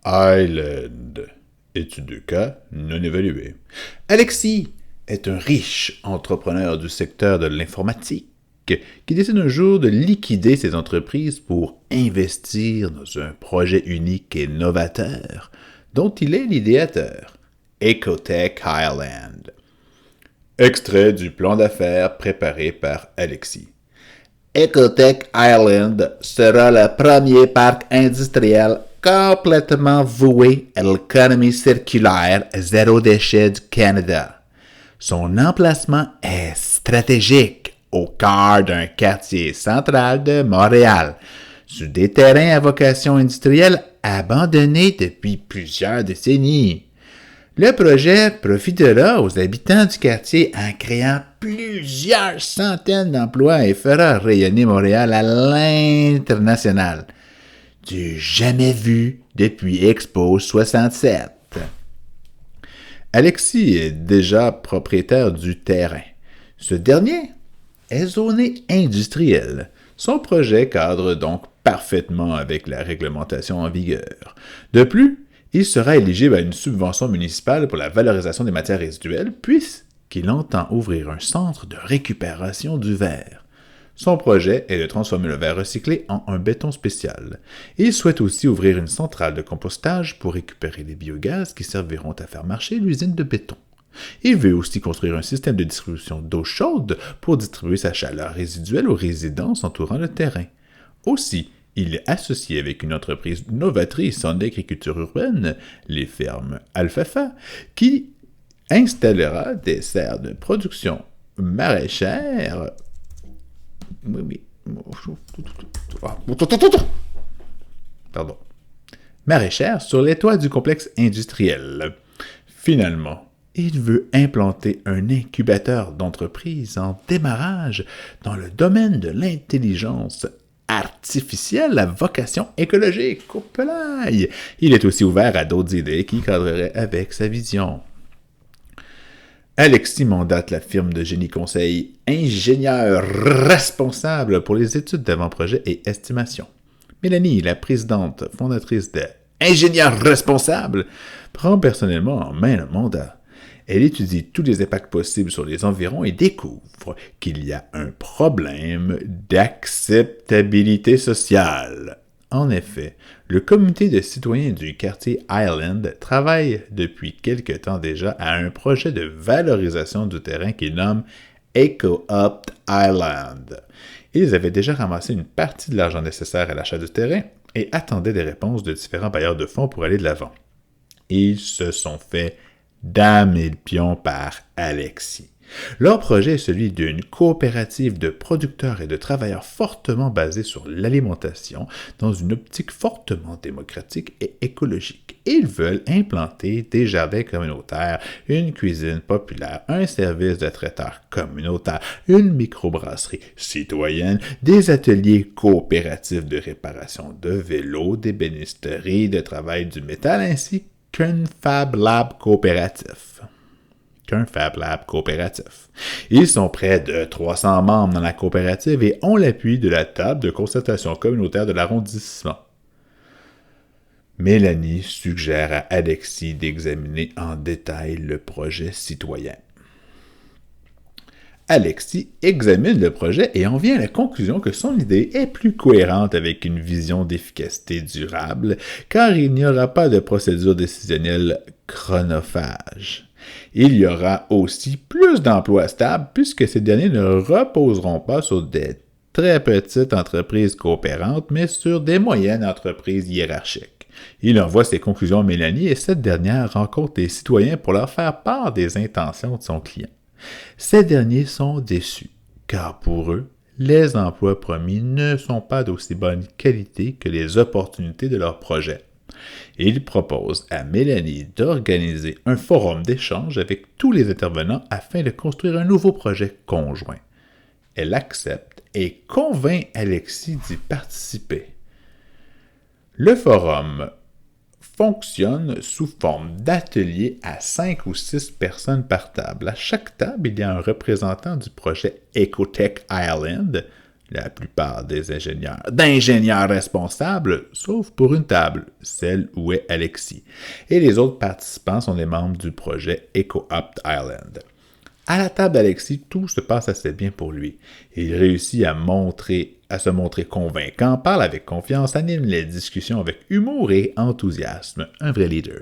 Island. Étude de cas non évaluée. Alexis est un riche entrepreneur du secteur de l'informatique qui décide un jour de liquider ses entreprises pour investir dans un projet unique et novateur dont il est l'idéateur, Ecotech Island. Extrait du plan d'affaires préparé par Alexis. Ecotech Island sera le premier parc industriel complètement voué à l'économie circulaire zéro déchet du Canada. Son emplacement est stratégique au cœur d'un quartier central de Montréal, sur des terrains à vocation industrielle abandonnés depuis plusieurs décennies. Le projet profitera aux habitants du quartier en créant plusieurs centaines d'emplois et fera rayonner Montréal à l'international. Du jamais vu depuis Expo 67. Alexis est déjà propriétaire du terrain. Ce dernier est zoné industriel. Son projet cadre donc parfaitement avec la réglementation en vigueur. De plus, il sera éligible à une subvention municipale pour la valorisation des matières résiduelles puisqu'il entend ouvrir un centre de récupération du verre. Son projet est de transformer le verre recyclé en un béton spécial. Il souhaite aussi ouvrir une centrale de compostage pour récupérer les biogaz qui serviront à faire marcher l'usine de béton. Il veut aussi construire un système de distribution d'eau chaude pour distribuer sa chaleur résiduelle aux résidences entourant le terrain. Aussi, il est associé avec une entreprise novatrice en agriculture urbaine, les fermes Alfalfa, qui installera des serres de production maraîchère. Maraîchère sur les toits du complexe industriel. Finalement, il veut implanter un incubateur d'entreprises en démarrage dans le domaine de l'intelligence artificielle à vocation écologique. Coupelaille! Il est aussi ouvert à d'autres idées qui cadreraient avec sa vision. Alexis mandate la firme de génie conseil ingénieur responsable pour les études d'avant-projet et estimation. Mélanie, la présidente fondatrice de Ingénieurs responsables, prend personnellement en main le mandat. Elle étudie tous les impacts possibles sur les environs et découvre qu'il y a un problème d'acceptabilité sociale. En effet, le comité de citoyens du quartier Island travaille depuis quelque temps déjà à un projet de valorisation du terrain qu'ils nomment Eco-Opt Island. Ils avaient déjà ramassé une partie de l'argent nécessaire à l'achat du terrain et attendaient des réponses de différents bailleurs de fonds pour aller de l'avant. Ils se sont fait damer le pion par Alexis. Leur projet est celui d'une coopérative de producteurs et de travailleurs fortement basée sur l'alimentation dans une optique fortement démocratique et écologique. Ils veulent implanter des jardins communautaires, une cuisine populaire, un service de traiteur communautaire, une microbrasserie citoyenne, des ateliers coopératifs de réparation de vélos, d'ébénisterie, de travail du métal ainsi qu'un Fab Lab coopératif. Ils sont près de 300 membres dans la coopérative et ont l'appui de la table de concertation communautaire de l'arrondissement. Mélanie suggère à Alexis d'examiner en détail le projet citoyen. Alexis examine le projet et en vient à la conclusion que son idée est plus cohérente avec une vision d'efficacité durable, car il n'y aura pas de procédure décisionnelle chronophage. Il y aura aussi plus d'emplois stables puisque ces derniers ne reposeront pas sur des très petites entreprises coopérantes, mais sur des moyennes entreprises hiérarchiques. Il envoie ses conclusions à Mélanie et cette dernière rencontre des citoyens pour leur faire part des intentions de son client. Ces derniers sont déçus, car pour eux, les emplois promis ne sont pas d'aussi bonne qualité que les opportunités de leur projet. Il propose à Mélanie d'organiser un forum d'échange avec tous les intervenants afin de construire un nouveau projet conjoint. Elle accepte et convainc Alexis d'y participer. Le forum fonctionne sous forme d'ateliers à 5 ou 6 personnes par table. À chaque table, il y a un représentant du projet Ecotech Island, La plupart d'ingénieurs responsables, sauf pour une table, celle où est Alexis. Et les autres participants sont des membres du projet EcoOpt Island. À la table d'Alexis, tout se passe assez bien pour lui. Il réussit à se montrer convaincant, parle avec confiance, anime les discussions avec humour et enthousiasme. Un vrai leader.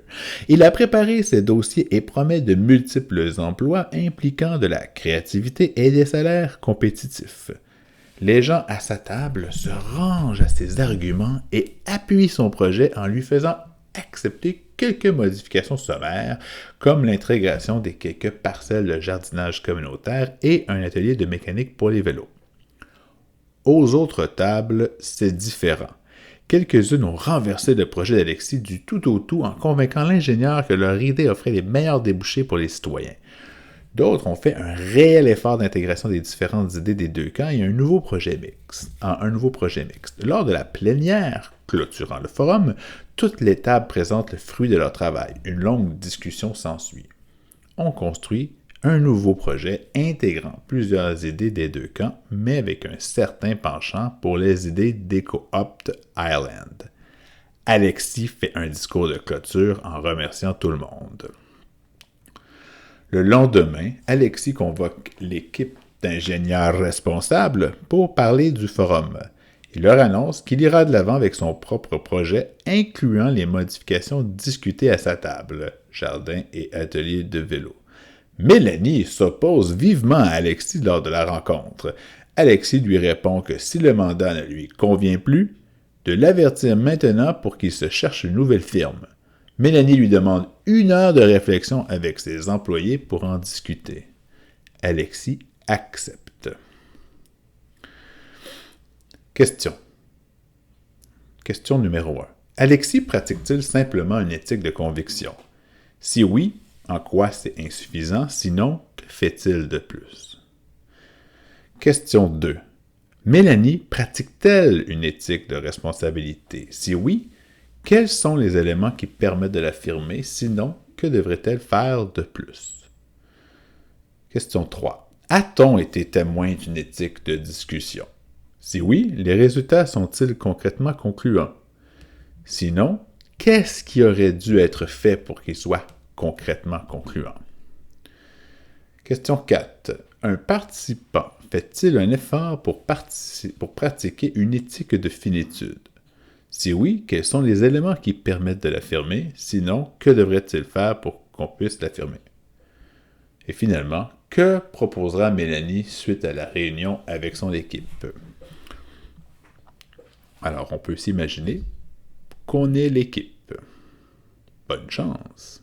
Il a préparé ses dossiers et promet de multiples emplois impliquant de la créativité et des salaires compétitifs. Les gens à sa table se rangent à ses arguments et appuient son projet en lui faisant accepter quelques modifications sommaires, comme l'intégration des quelques parcelles de jardinage communautaire et un atelier de mécanique pour les vélos. Aux autres tables, c'est différent. Quelques-unes ont renversé le projet d'Alexis du tout au tout en convainquant l'ingénieur que leur idée offrait les meilleurs débouchés pour les citoyens. D'autres ont fait un réel effort d'intégration des différentes idées des deux camps et un nouveau projet mixte. Lors de la plénière clôturant le forum, toutes les tables présentent le fruit de leur travail. Une longue discussion s'ensuit. On construit un nouveau projet intégrant plusieurs idées des deux camps, mais avec un certain penchant pour les idées d'EcoOpt Island. Alexis fait un discours de clôture en remerciant tout le monde. Le lendemain, Alexis convoque l'équipe d'ingénieurs responsables pour parler du forum. Il leur annonce qu'il ira de l'avant avec son propre projet, incluant les modifications discutées à sa table, jardin et atelier de vélo. Mélanie s'oppose vivement à Alexis lors de la rencontre. Alexis lui répond que si le mandat ne lui convient plus, de l'avertir maintenant pour qu'il se cherche une nouvelle firme. Mélanie lui demande 1 heure de réflexion avec ses employés pour en discuter. Alexis accepte. Question numéro 1. Alexis pratique-t-il simplement une éthique de conviction? Si oui, en quoi c'est insuffisant? Sinon, que fait-il de plus? Question 2. Mélanie pratique-t-elle une éthique de responsabilité? Si oui, quels sont les éléments qui permettent de l'affirmer? Sinon, que devrait-elle faire de plus? Question 3. A-t-on été témoin d'une éthique de discussion? Si oui, les résultats sont-ils concrètement concluants? Sinon, qu'est-ce qui aurait dû être fait pour qu'ils soient concrètement concluants? Question 4. Un participant fait-il un effort pour pratiquer une éthique de finitude? Si oui, quels sont les éléments qui permettent de l'affirmer? Sinon, que devrait-il faire pour qu'on puisse l'affirmer? Et finalement, que proposera Mélanie suite à la réunion avec son équipe? Alors, on peut s'imaginer qu'on est l'équipe. Bonne chance!